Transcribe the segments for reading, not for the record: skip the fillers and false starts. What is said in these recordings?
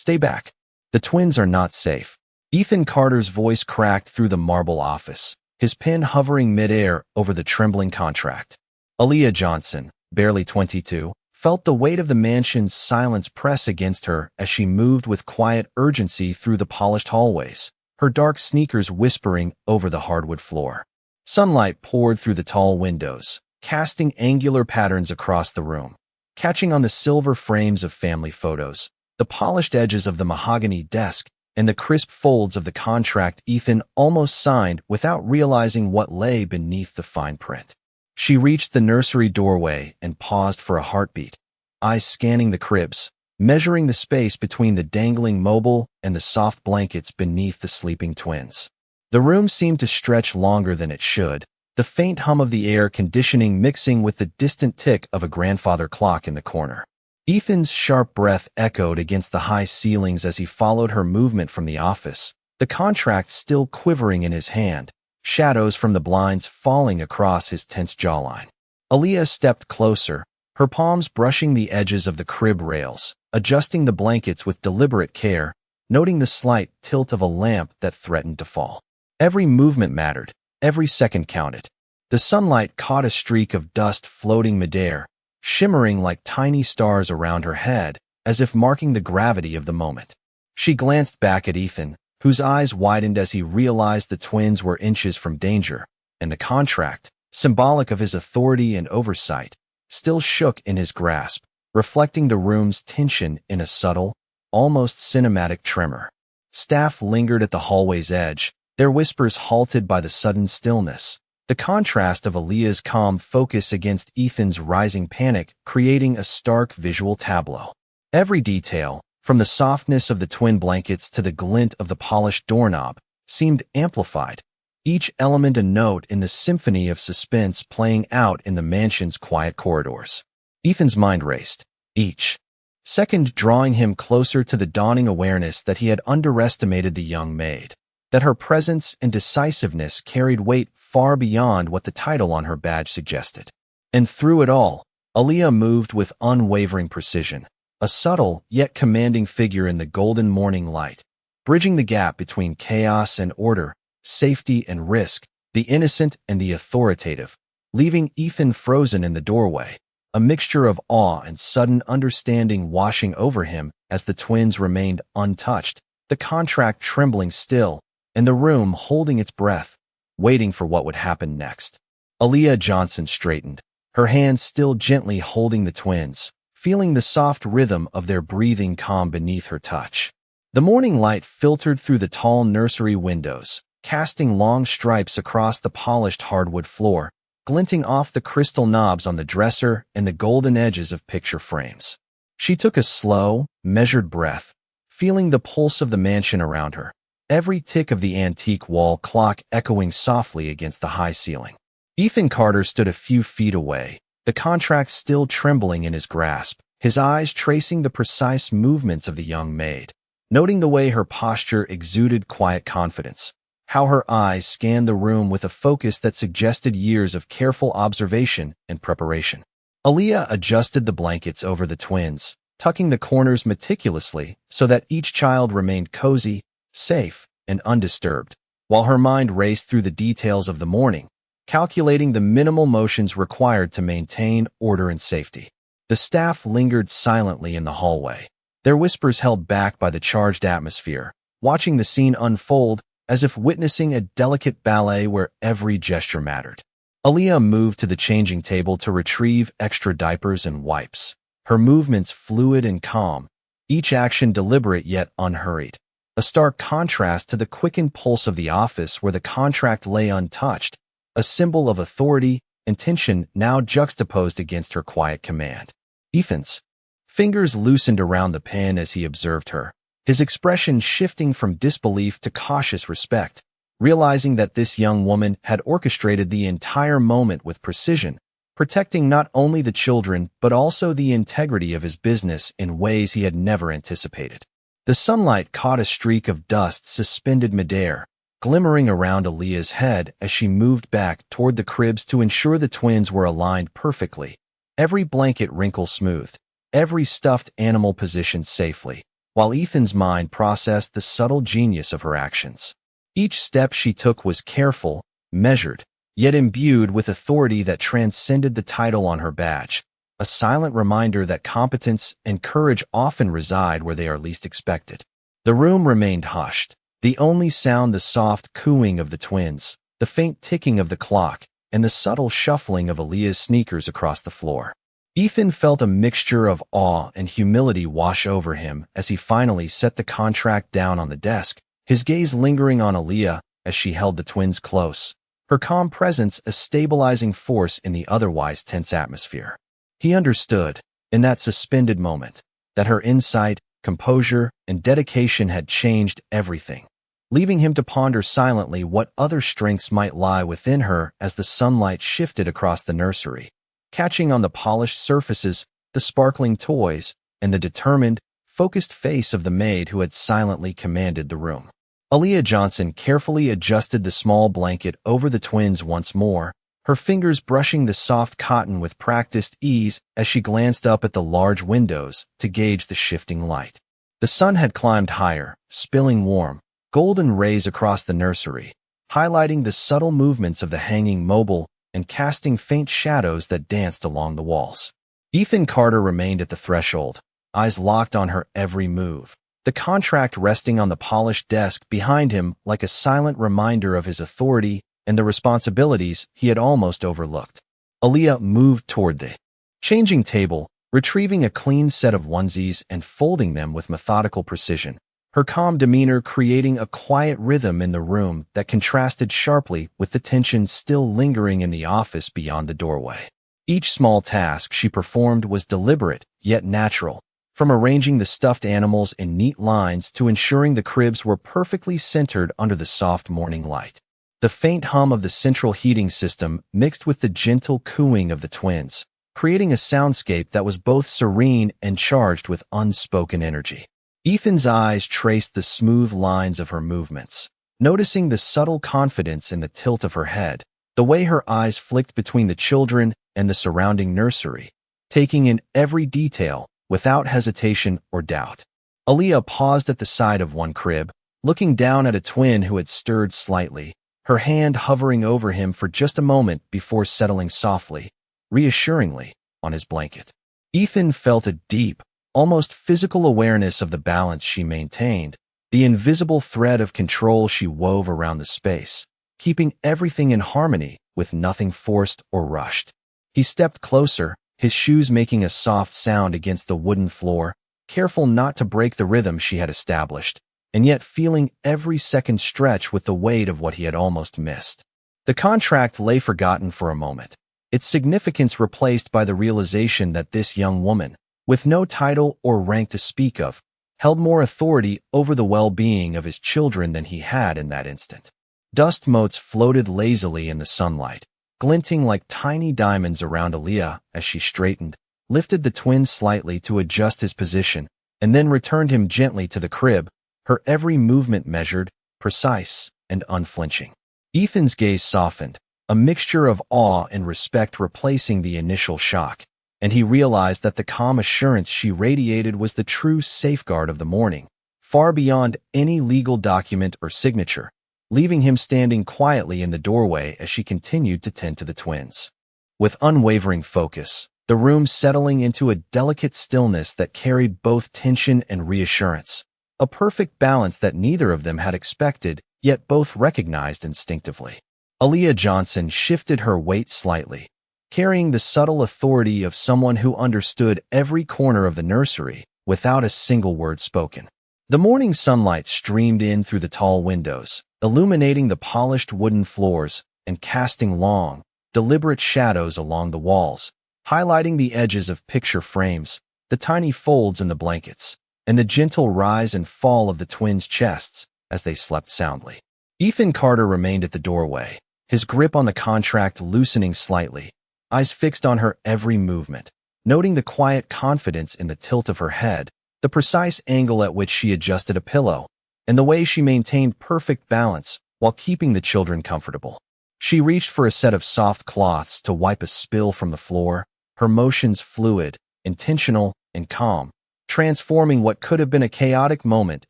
Stay back. The twins are not safe. Ethan Carter's voice cracked through the marble office, his pen hovering midair over the trembling contract. Aaliyah Johnson, barely 22, felt the weight of the mansion's silence press against her as she moved with quiet urgency through the polished hallways, her dark sneakers whispering over the hardwood floor. Sunlight poured through the tall windows, casting angular patterns across the room, catching on the silver frames of family photos, the polished edges of the mahogany desk, and the crisp folds of the contract Ethan almost signed without realizing what lay beneath the fine print. She reached the nursery doorway and paused for a heartbeat, eyes scanning the cribs, measuring the space between the dangling mobile and the soft blankets beneath the sleeping twins. The room seemed to stretch longer than it should, the faint hum of the air conditioning mixing with the distant tick of a grandfather clock in the corner. Ethan's sharp breath echoed against the high ceilings as he followed her movement from the office, the contract still quivering in his hand, shadows from the blinds falling across his tense jawline. Aaliyah stepped closer, her palms brushing the edges of the crib rails, adjusting the blankets with deliberate care, noting the slight tilt of a lamp that threatened to fall. Every movement mattered, every second counted. The sunlight caught a streak of dust floating midair, shimmering like tiny stars around her head, as if marking the gravity of the moment. She glanced back at Ethan, whose eyes widened as he realized the twins were inches from danger, and the contract, symbolic of his authority and oversight, still shook in his grasp, reflecting the room's tension in a subtle, almost cinematic tremor. Staff lingered at the hallway's edge, their whispers halted by the sudden stillness, the contrast of Aaliyah's calm focus against Ethan's rising panic creating a stark visual tableau. Every detail, from the softness of the twin blankets to the glint of the polished doorknob, seemed amplified, each element a note in the symphony of suspense playing out in the mansion's quiet corridors. Ethan's mind raced, each second drawing him closer to the dawning awareness that he had underestimated the young maid, that her presence and decisiveness carried weight far beyond what the title on her badge suggested. And through it all, Aaliyah moved with unwavering precision, a subtle yet commanding figure in the golden morning light, bridging the gap between chaos and order, safety and risk, the innocent and the authoritative, leaving Ethan frozen in the doorway, a mixture of awe and sudden understanding washing over him as the twins remained untouched, the contract trembling still, and the room holding its breath, waiting for what would happen next. Aaliyah Johnson straightened, her hands still gently holding the twins, feeling the soft rhythm of their breathing calm beneath her touch. The morning light filtered through the tall nursery windows, casting long stripes across the polished hardwood floor, glinting off the crystal knobs on the dresser and the golden edges of picture frames. She took a slow, measured breath, feeling the pulse of the mansion around her, every tick of the antique wall clock echoing softly against the high ceiling. Ethan Carter stood a few feet away, the contract still trembling in his grasp, his eyes tracing the precise movements of the young maid, noting the way her posture exuded quiet confidence, how her eyes scanned the room with a focus that suggested years of careful observation and preparation. Aaliyah adjusted the blankets over the twins, tucking the corners meticulously so that each child remained cozy, safe, and undisturbed, while her mind raced through the details of the morning, calculating the minimal motions required to maintain order and safety. The staff lingered silently in the hallway, their whispers held back by the charged atmosphere, watching the scene unfold as if witnessing a delicate ballet where every gesture mattered. Aaliyah moved to the changing table to retrieve extra diapers and wipes, her movements fluid and calm, each action deliberate yet unhurried. A stark contrast to the quickened pulse of the office where the contract lay untouched, a symbol of authority and tension now juxtaposed against her quiet command. Ethan's fingers loosened around the pen as he observed her, his expression shifting from disbelief to cautious respect, realizing that this young woman had orchestrated the entire moment with precision, protecting not only the children but also the integrity of his business in ways he had never anticipated. The sunlight caught a streak of dust suspended midair, glimmering around Aaliyah's head as she moved back toward the cribs to ensure the twins were aligned perfectly, every blanket wrinkle smoothed, every stuffed animal positioned safely, while Ethan's mind processed the subtle genius of her actions. Each step she took was careful, measured, yet imbued with authority that transcended the title on her badge, a silent reminder that competence and courage often reside where they are least expected. The room remained hushed, the only sound the soft cooing of the twins, the faint ticking of the clock, and the subtle shuffling of Aaliyah's sneakers across the floor. Ethan felt a mixture of awe and humility wash over him as he finally set the contract down on the desk, his gaze lingering on Aaliyah as she held the twins close, her calm presence a stabilizing force in the otherwise tense atmosphere. He understood, in that suspended moment, that her insight, composure, and dedication had changed everything, leaving him to ponder silently what other strengths might lie within her as the sunlight shifted across the nursery, catching on the polished surfaces, the sparkling toys, and the determined, focused face of the maid who had silently commanded the room. Aaliyah Johnson carefully adjusted the small blanket over the twins once more, her fingers brushing the soft cotton with practiced ease as she glanced up at the large windows to gauge the shifting light. The sun had climbed higher, spilling warm, golden rays across the nursery, highlighting the subtle movements of the hanging mobile and casting faint shadows that danced along the walls. Ethan Carter remained at the threshold, eyes locked on her every move, the contract resting on the polished desk behind him like a silent reminder of his authority and the responsibilities he had almost overlooked. Aaliyah moved toward the changing table, retrieving a clean set of onesies and folding them with methodical precision, her calm demeanor creating a quiet rhythm in the room that contrasted sharply with the tension still lingering in the office beyond the doorway. Each small task she performed was deliberate, yet natural, from arranging the stuffed animals in neat lines to ensuring the cribs were perfectly centered under the soft morning light. The faint hum of the central heating system mixed with the gentle cooing of the twins, creating a soundscape that was both serene and charged with unspoken energy. Ethan's eyes traced the smooth lines of her movements, noticing the subtle confidence in the tilt of her head, the way her eyes flicked between the children and the surrounding nursery, taking in every detail without hesitation or doubt. Aaliyah paused at the side of one crib, looking down at a twin who had stirred slightly, her hand hovering over him for just a moment before settling softly, reassuringly, on his blanket. Ethan felt a deep, almost physical awareness of the balance she maintained, the invisible thread of control she wove around the space, keeping everything in harmony with nothing forced or rushed. He stepped closer, his shoes making a soft sound against the wooden floor, careful not to break the rhythm she had established, and yet feeling every second stretch with the weight of what he had almost missed. The contract lay forgotten for a moment, its significance replaced by the realization that this young woman, with no title or rank to speak of, held more authority over the well-being of his children than he had in that instant. Dust motes floated lazily in the sunlight, glinting like tiny diamonds around Aaliyah as she straightened, lifted the twin slightly to adjust his position, and then returned him gently to the crib, her every movement measured, precise, and unflinching. Ethan's gaze softened, a mixture of awe and respect replacing the initial shock, and he realized that the calm assurance she radiated was the true safeguard of the morning, far beyond any legal document or signature, leaving him standing quietly in the doorway as she continued to tend to the twins. With unwavering focus, the room settling into a delicate stillness that carried both tension and reassurance, a perfect balance that neither of them had expected, yet both recognized instinctively. Aaliyah Johnson shifted her weight slightly, carrying the subtle authority of someone who understood every corner of the nursery without a single word spoken. The morning sunlight streamed in through the tall windows, illuminating the polished wooden floors and casting long, deliberate shadows along the walls, highlighting the edges of picture frames, the tiny folds in the blankets, and the gentle rise and fall of the twins' chests as they slept soundly. Ethan Carter remained at the doorway, his grip on the contract loosening slightly, eyes fixed on her every movement, noting the quiet confidence in the tilt of her head, the precise angle at which she adjusted a pillow, and the way she maintained perfect balance while keeping the children comfortable. She reached for a set of soft cloths to wipe a spill from the floor, her motions fluid, intentional, and calm, transforming what could have been a chaotic moment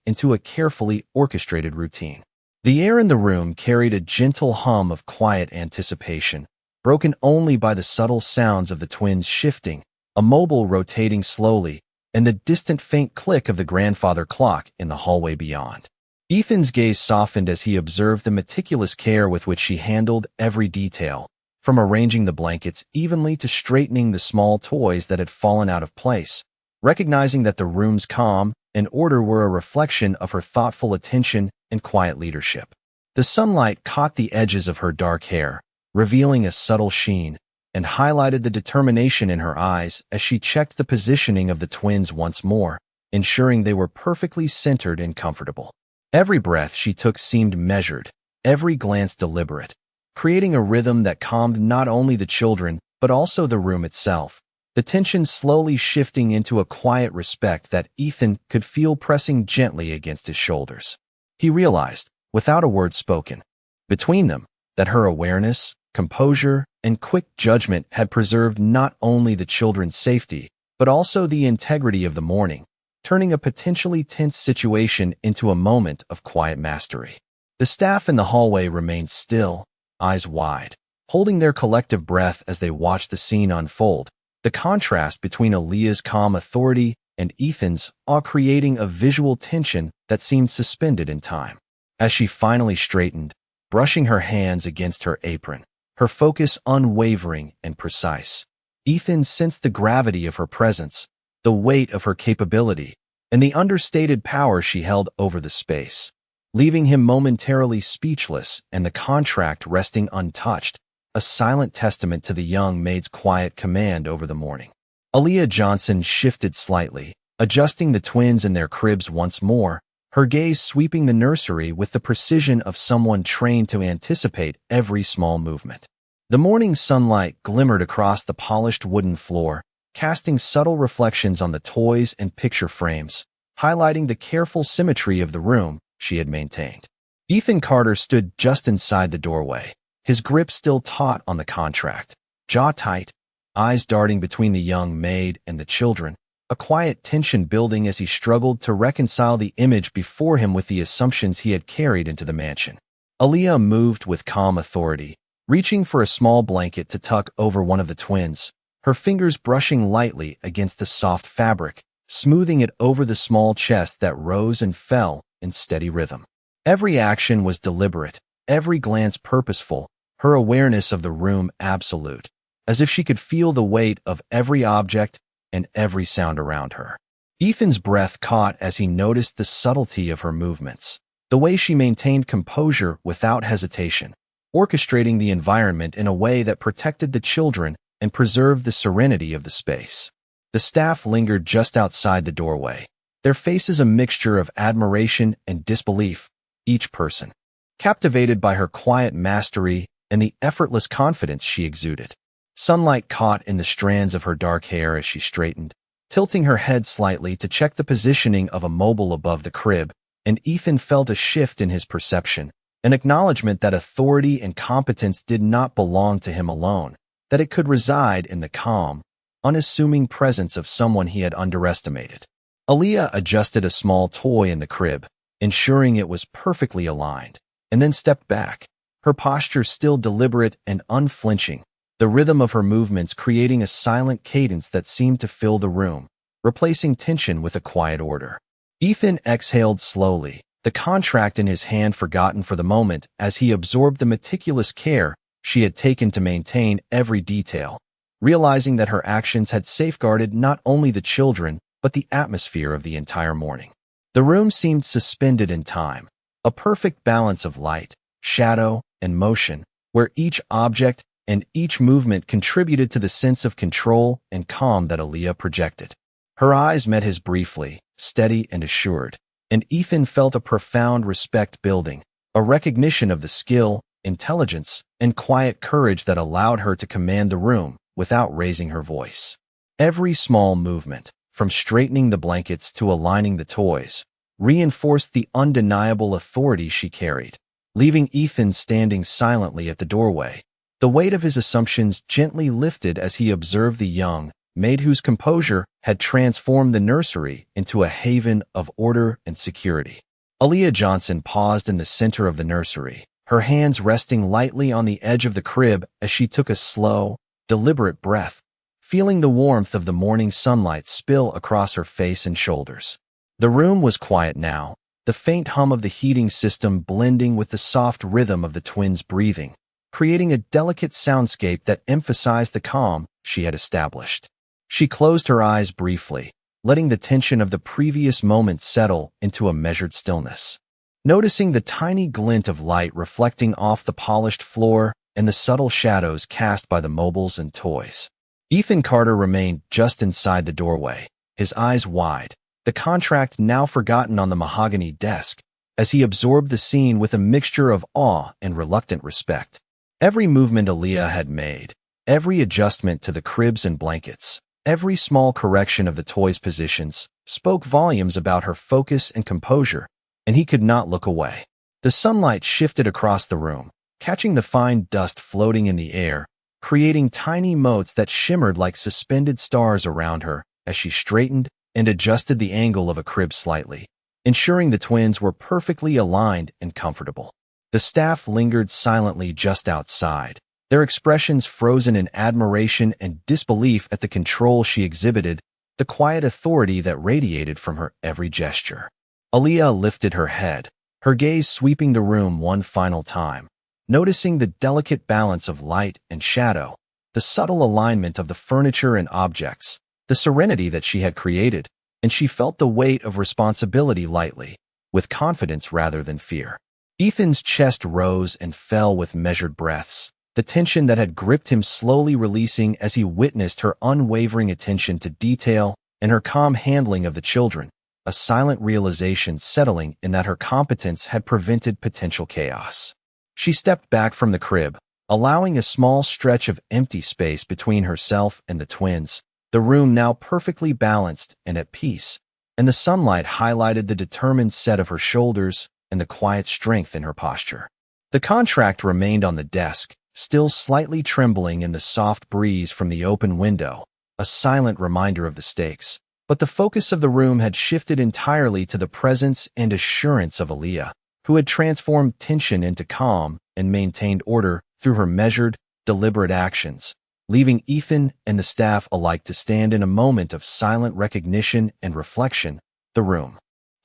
into a carefully orchestrated routine. The air in the room carried a gentle hum of quiet anticipation, broken only by the subtle sounds of the twins shifting, a mobile rotating slowly, and the distant faint click of the grandfather clock in the hallway beyond. Ethan's gaze softened as he observed the meticulous care with which she handled every detail, from arranging the blankets evenly to straightening the small toys that had fallen out of place, recognizing that the room's calm and order were a reflection of her thoughtful attention and quiet leadership. The sunlight caught the edges of her dark hair, revealing a subtle sheen, and highlighted the determination in her eyes as she checked the positioning of the twins once more, ensuring they were perfectly centered and comfortable. Every breath she took seemed measured, every glance deliberate, creating a rhythm that calmed not only the children but also the room itself, the tension slowly shifting into a quiet respect that Ethan could feel pressing gently against his shoulders. He realized, without a word spoken, between them, that her awareness, composure, and quick judgment had preserved not only the children's safety, but also the integrity of the morning, turning a potentially tense situation into a moment of quiet mastery. The staff in the hallway remained still, eyes wide, holding their collective breath as they watched the scene unfold, the contrast between Aaliyah's calm authority and Ethan's awe creating a visual tension that seemed suspended in time. As she finally straightened, brushing her hands against her apron, her focus unwavering and precise, Ethan sensed the gravity of her presence, the weight of her capability, and the understated power she held over the space, leaving him momentarily speechless and the contract resting untouched, a silent testament to the young maid's quiet command over the morning. Aaliyah Johnson shifted slightly, adjusting the twins in their cribs once more, her gaze sweeping the nursery with the precision of someone trained to anticipate every small movement. The morning sunlight glimmered across the polished wooden floor, casting subtle reflections on the toys and picture frames, highlighting the careful symmetry of the room she had maintained. Ethan Carter stood just inside the doorway, his grip still taut on the contract, jaw tight, eyes darting between the young maid and the children, a quiet tension building as he struggled to reconcile the image before him with the assumptions he had carried into the mansion. Aaliyah moved with calm authority, reaching for a small blanket to tuck over one of the twins, her fingers brushing lightly against the soft fabric, smoothing it over the small chest that rose and fell in steady rhythm. Every action was deliberate, every glance purposeful, her awareness of the room absolute, as if she could feel the weight of every object and every sound around her. Ethan's breath caught as he noticed the subtlety of her movements, the way she maintained composure without hesitation, orchestrating the environment in a way that protected the children and preserved the serenity of the space. The staff lingered just outside the doorway, their faces a mixture of admiration and disbelief, each person captivated by her quiet mastery and the effortless confidence she exuded. Sunlight caught in the strands of her dark hair as she straightened, tilting her head slightly to check the positioning of a mobile above the crib, and Ethan felt a shift in his perception, an acknowledgement that authority and competence did not belong to him alone, that it could reside in the calm, unassuming presence of someone he had underestimated. Aaliyah adjusted a small toy in the crib, ensuring it was perfectly aligned, and then stepped back, her posture still deliberate and unflinching, the rhythm of her movements creating a silent cadence that seemed to fill the room, replacing tension with a quiet order. Ethan exhaled slowly, the contract in his hand forgotten for the moment as he absorbed the meticulous care she had taken to maintain every detail, realizing that her actions had safeguarded not only the children but the atmosphere of the entire morning. The room seemed suspended in time, a perfect balance of light, shadow, and motion, where each object and each movement contributed to the sense of control and calm that Aaliyah projected. Her eyes met his briefly, steady and assured, and Ethan felt a profound respect building, a recognition of the skill, intelligence, and quiet courage that allowed her to command the room without raising her voice. Every small movement, from straightening the blankets to aligning the toys, reinforced the undeniable authority she carried, leaving Ethan standing silently at the doorway, the weight of his assumptions gently lifted as he observed the young, Maid whose composure had transformed the nursery into a haven of order and security. Aaliyah Johnson paused in the center of the nursery, her hands resting lightly on the edge of the crib as she took a slow, deliberate breath, feeling the warmth of the morning sunlight spill across her face and shoulders. The room was quiet now, the faint hum of the heating system blending with the soft rhythm of the twins' breathing, creating a delicate soundscape that emphasized the calm she had established. She closed her eyes briefly, letting the tension of the previous moment settle into a measured stillness. Noticing the tiny glint of light reflecting off the polished floor and the subtle shadows cast by the mobiles and toys. Ethan Carter remained just inside the doorway, his eyes wide, the contract now forgotten on the mahogany desk, as he absorbed the scene with a mixture of awe and reluctant respect. Every movement Aaliyah had made, every adjustment to the cribs and blankets, every small correction of the toys' positions, spoke volumes about her focus and composure, and he could not look away. The sunlight shifted across the room, catching the fine dust floating in the air, creating tiny motes that shimmered like suspended stars around her as she straightened and adjusted the angle of a crib slightly, ensuring the twins were perfectly aligned and comfortable. The staff lingered silently just outside, their expressions frozen in admiration and disbelief at the control she exhibited, the quiet authority that radiated from her every gesture. Aaliyah lifted her head, her gaze sweeping the room one final time, noticing the delicate balance of light and shadow, the subtle alignment of the furniture and objects, the serenity that she had created, and she felt the weight of responsibility lightly, with confidence rather than fear. Ethan's chest rose and fell with measured breaths, the tension that had gripped him slowly releasing as he witnessed her unwavering attention to detail and her calm handling of the children, a silent realization settling in that her competence had prevented potential chaos. She stepped back from the crib, allowing a small stretch of empty space between herself and the twins, the room now perfectly balanced and at peace, and the sunlight highlighted the determined set of her shoulders and the quiet strength in her posture. The contract remained on the desk, still slightly trembling in the soft breeze from the open window, a silent reminder of the stakes. But the focus of the room had shifted entirely to the presence and assurance of Aaliyah, who had transformed tension into calm and maintained order through her measured, deliberate actions, leaving Ethan and the staff alike to stand in a moment of silent recognition and reflection, the room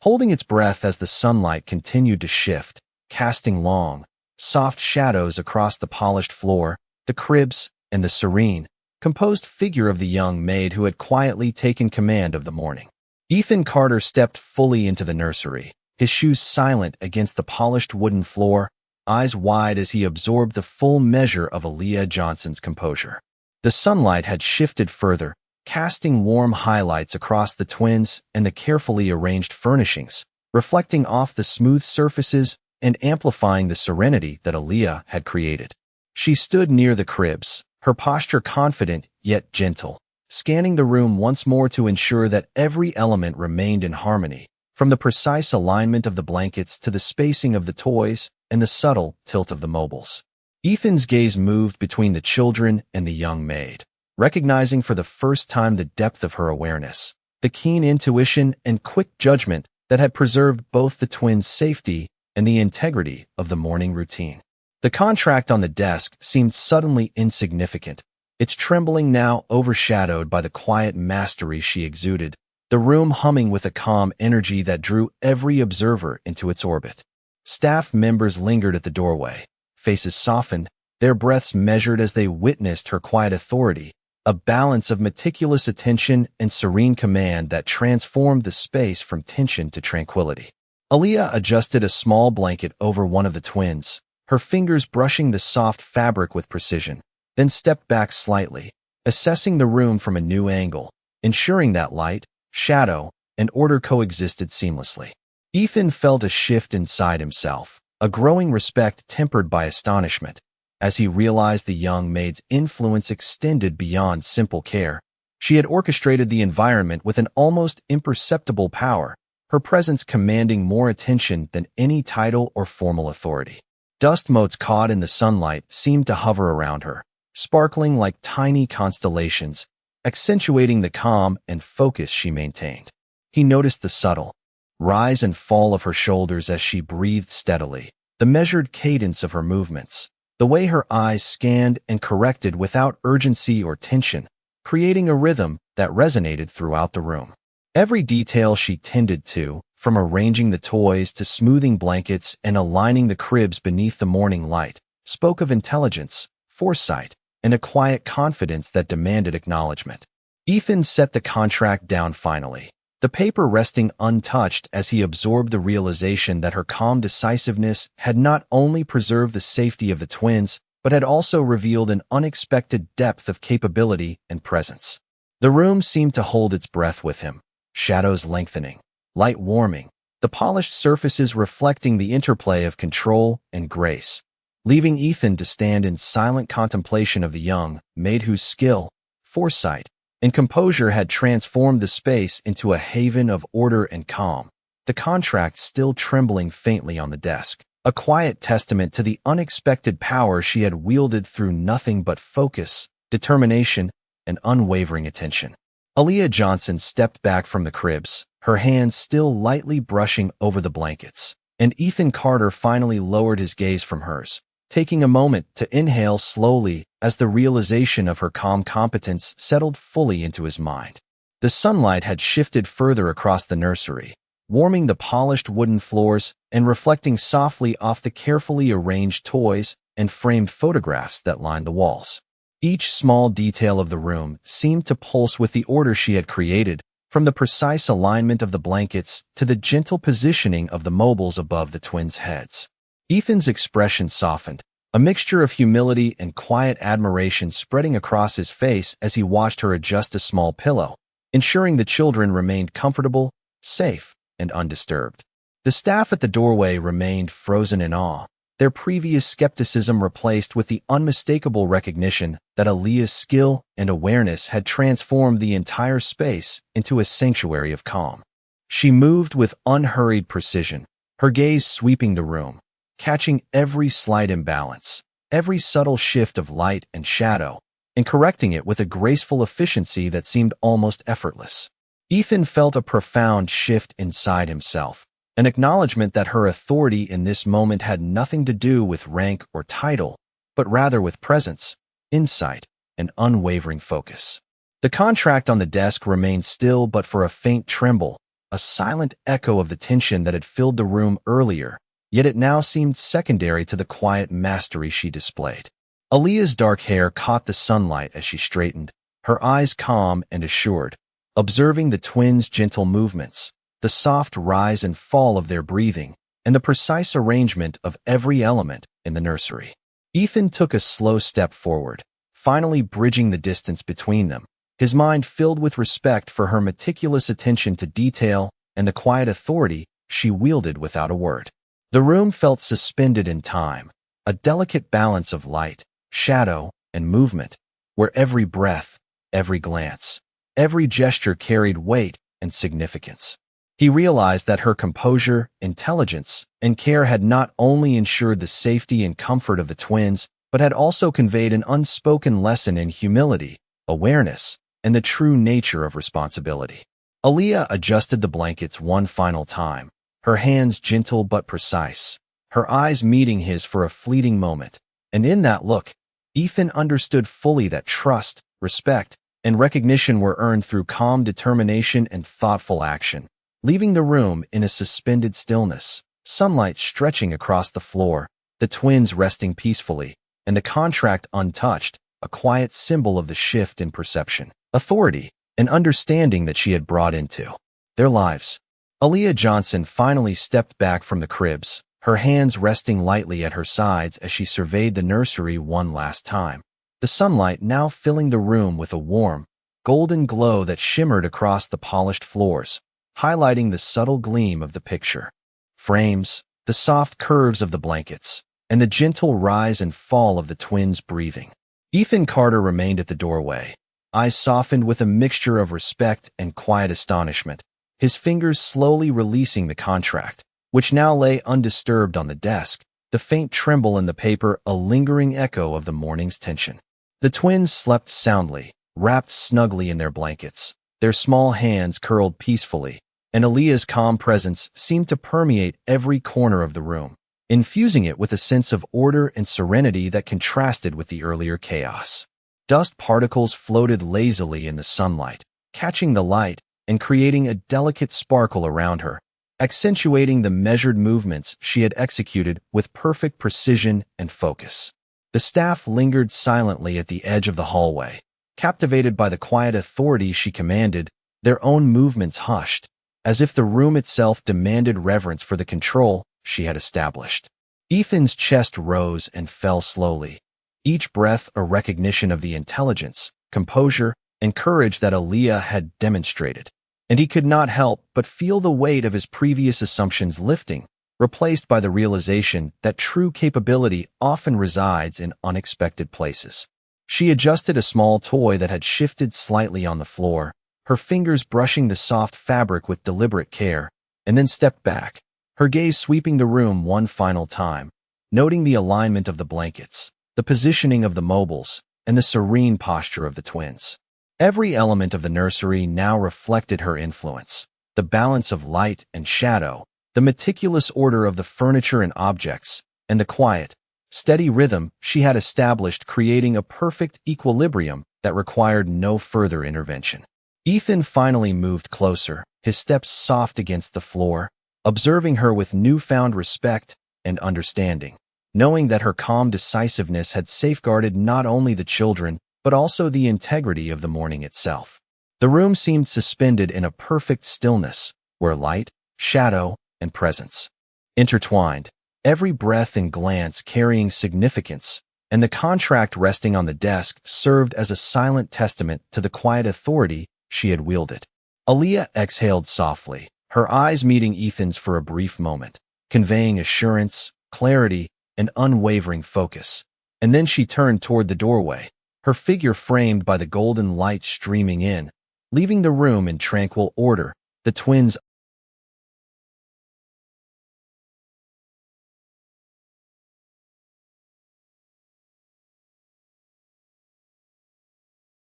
holding its breath as the sunlight continued to shift, casting long, soft shadows across the polished floor, the cribs, and the serene, composed figure of the young maid who had quietly taken command of the morning. Ethan Carter stepped fully into the nursery, his shoes silent against the polished wooden floor, eyes wide as he absorbed the full measure of Aaliyah Johnson's composure. The sunlight had shifted further, casting warm highlights across the twins and the carefully arranged furnishings, reflecting off the smooth surfaces and amplifying the serenity that Aaliyah had created. She stood near the cribs, her posture confident yet gentle, scanning the room once more to ensure that every element remained in harmony, from the precise alignment of the blankets to the spacing of the toys and the subtle tilt of the mobiles. Ethan's gaze moved between the children and the young maid, recognizing for the first time the depth of her awareness, the keen intuition and quick judgment that had preserved both the twins' safety and the integrity of the morning routine. The contract on the desk seemed suddenly insignificant, its trembling now overshadowed by the quiet mastery she exuded, the room humming with a calm energy that drew every observer into its orbit. Staff members lingered at the doorway, faces softened, their breaths measured as they witnessed her quiet authority, a balance of meticulous attention and serene command that transformed the space from tension to tranquility. Aaliyah adjusted a small blanket over one of the twins, her fingers brushing the soft fabric with precision, then stepped back slightly, assessing the room from a new angle, ensuring that light, shadow, and order coexisted seamlessly. Ethan felt a shift inside himself, a growing respect tempered by astonishment, as he realized the young maid's influence extended beyond simple care. She had orchestrated the environment with an almost imperceptible power, her presence commanding more attention than any title or formal authority. Dust motes caught in the sunlight seemed to hover around her, sparkling like tiny constellations, accentuating the calm and focus she maintained. He noticed the subtle rise and fall of her shoulders as she breathed steadily, the measured cadence of her movements, the way her eyes scanned and corrected without urgency or tension, creating a rhythm that resonated throughout the room. Every detail she tended to, from arranging the toys to smoothing blankets and aligning the cribs beneath the morning light, spoke of intelligence, foresight, and a quiet confidence that demanded acknowledgement. Ethan set the contract down finally, the paper resting untouched as he absorbed the realization that her calm decisiveness had not only preserved the safety of the twins, but had also revealed an unexpected depth of capability and presence. The room seemed to hold its breath with him, shadows lengthening, light warming, the polished surfaces reflecting the interplay of control and grace, leaving Ethan to stand in silent contemplation of the young maid whose skill, foresight, and composure had transformed the space into a haven of order and calm, the contract still trembling faintly on the desk, a quiet testament to the unexpected power she had wielded through nothing but focus, determination, and unwavering attention. Aaliyah Johnson stepped back from the cribs, her hands still lightly brushing over the blankets, and Ethan Carter finally lowered his gaze from hers, taking a moment to inhale slowly as the realization of her calm competence settled fully into his mind. The sunlight had shifted further across the nursery, warming the polished wooden floors and reflecting softly off the carefully arranged toys and framed photographs that lined the walls. Each small detail of the room seemed to pulse with the order she had created, from the precise alignment of the blankets to the gentle positioning of the mobiles above the twins' heads. Ethan's expression softened, a mixture of humility and quiet admiration spreading across his face as he watched her adjust a small pillow, ensuring the children remained comfortable, safe, and undisturbed. The staff at the doorway remained frozen in awe, their previous skepticism replaced with the unmistakable recognition that Aaliyah's skill and awareness had transformed the entire space into a sanctuary of calm. She moved with unhurried precision, her gaze sweeping the room, catching every slight imbalance, every subtle shift of light and shadow, and correcting it with a graceful efficiency that seemed almost effortless. Ethan felt a profound shift inside himself, an acknowledgement that her authority in this moment had nothing to do with rank or title, but rather with presence, insight, and unwavering focus. The contract on the desk remained still but for a faint tremble, a silent echo of the tension that had filled the room earlier, yet it now seemed secondary to the quiet mastery she displayed. Aaliyah's dark hair caught the sunlight as she straightened, her eyes calm and assured, observing the twins' gentle movements, the soft rise and fall of their breathing, and the precise arrangement of every element in the nursery. Ethan took a slow step forward, finally bridging the distance between them, his mind filled with respect for her meticulous attention to detail and the quiet authority she wielded without a word. The room felt suspended in time, a delicate balance of light, shadow, and movement, where every breath, every glance, every gesture carried weight and significance. He realized that her composure, intelligence, and care had not only ensured the safety and comfort of the twins, but had also conveyed an unspoken lesson in humility, awareness, and the true nature of responsibility. Aaliyah adjusted the blankets one final time, her hands gentle but precise, her eyes meeting his for a fleeting moment, and in that look, Ethan understood fully that trust, respect, and recognition were earned through calm determination and thoughtful action. Leaving the room in a suspended stillness, sunlight stretching across the floor, the twins resting peacefully, and the contract untouched, a quiet symbol of the shift in perception, authority, and understanding that she had brought into their lives. Aaliyah Johnson finally stepped back from the cribs, her hands resting lightly at her sides as she surveyed the nursery one last time, the sunlight now filling the room with a warm, golden glow that shimmered across the polished floors, highlighting the subtle gleam of the picture frames, the soft curves of the blankets, and the gentle rise and fall of the twins' breathing. Ethan Carter remained at the doorway, eyes softened with a mixture of respect and quiet astonishment, his fingers slowly releasing the contract, which now lay undisturbed on the desk, the faint tremble in the paper a lingering echo of the morning's tension. The twins slept soundly, wrapped snugly in their blankets, their small hands curled peacefully, and Aaliyah's calm presence seemed to permeate every corner of the room, infusing it with a sense of order and serenity that contrasted with the earlier chaos. Dust particles floated lazily in the sunlight, catching the light and creating a delicate sparkle around her, accentuating the measured movements she had executed with perfect precision and focus. The staff lingered silently at the edge of the hallway, captivated by the quiet authority she commanded, their own movements hushed, as if the room itself demanded reverence for the control she had established. Ethan's chest rose and fell slowly, each breath a recognition of the intelligence, composure, and courage that Aaliyah had demonstrated. And he could not help but feel the weight of his previous assumptions lifting, replaced by the realization that true capability often resides in unexpected places. She adjusted a small toy that had shifted slightly on the floor, her fingers brushing the soft fabric with deliberate care, and then stepped back, her gaze sweeping the room one final time, noting the alignment of the blankets, the positioning of the mobiles, and the serene posture of the twins. Every element of the nursery now reflected her influence, the balance of light and shadow, the meticulous order of the furniture and objects, and the quiet, steady rhythm she had established, creating a perfect equilibrium that required no further intervention. Ethan finally moved closer, his steps soft against the floor, observing her with newfound respect and understanding, knowing that her calm decisiveness had safeguarded not only the children, but also the integrity of the morning itself. The room seemed suspended in a perfect stillness, where light, shadow, and presence intertwined, every breath and glance carrying significance, and the contract resting on the desk served as a silent testament to the quiet authority she had wielded. Aaliyah exhaled softly, her eyes meeting Ethan's for a brief moment, conveying assurance, clarity, and unwavering focus. And then she turned toward the doorway, her figure framed by the golden light streaming in, leaving the room in tranquil order, the twins